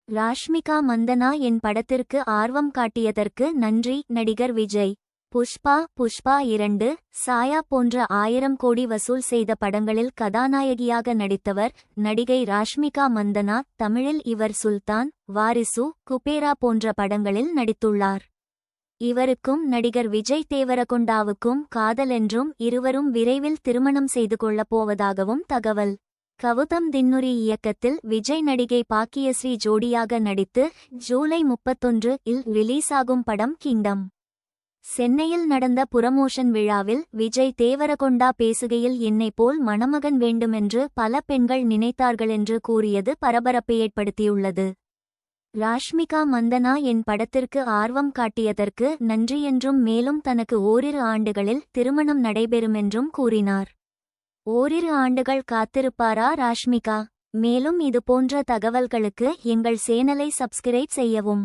ராஷ்மிகா மந்தனா என் படத்திற்கு ஆர்வம் காட்டியதற்கு நன்றி. நடிகர் விஜய். புஷ்பா 2, சாயா போன்ற 1000 கோடி வசூல் செய்த படங்களில் கதாநாயகியாக நடித்தவர் நடிகை ராஷ்மிகா மந்தனா. தமிழில் இவர் சுல்தான், வாரிசு, குபேரா போன்ற படங்களில் நடித்துள்ளார். இவருக்கும் நடிகர் விஜய் தேவரகொண்டாவுக்கும் காதல் என்றும் இருவரும் விரைவில் திருமணம் செய்து கொள்ளப் போவதாகவும் தகவல். கவுதம் தின்னுரி இயக்கத்தில் விஜய் நடிகை பாக்கியஸ்ரீ ஜோடியாக நடித்து ஜூலை 31 இல் ரிலீஸாகும் படம் கிங்டம். சென்னையில் நடந்த புரமோஷன் விழாவில் விஜய் தேவரகொண்டா பேசுகையில் என்னை போல் மணமகன் வேண்டுமென்று பல பெண்கள் நினைத்தார்களென்று கூறியது பரபரப்பை ஏற்படுத்தியுள்ளது. ராஷ்மிகா மந்தனா என் படத்திற்கு ஆர்வம் காட்டியதற்கு நன்றி என்றும் மேலும் தனக்கு ஓரிரு ஆண்டுகளில் திருமணம் நடைபெறுமென்றும் கூறினார். ஓரிரு ஆண்டுகள் காத்திருப்பாரா ராஷ்மிகா? மேலும் இதுபோன்ற தகவல்களுக்கு எங்கள் சேனலை சப்ஸ்கிரைப் செய்யவும்.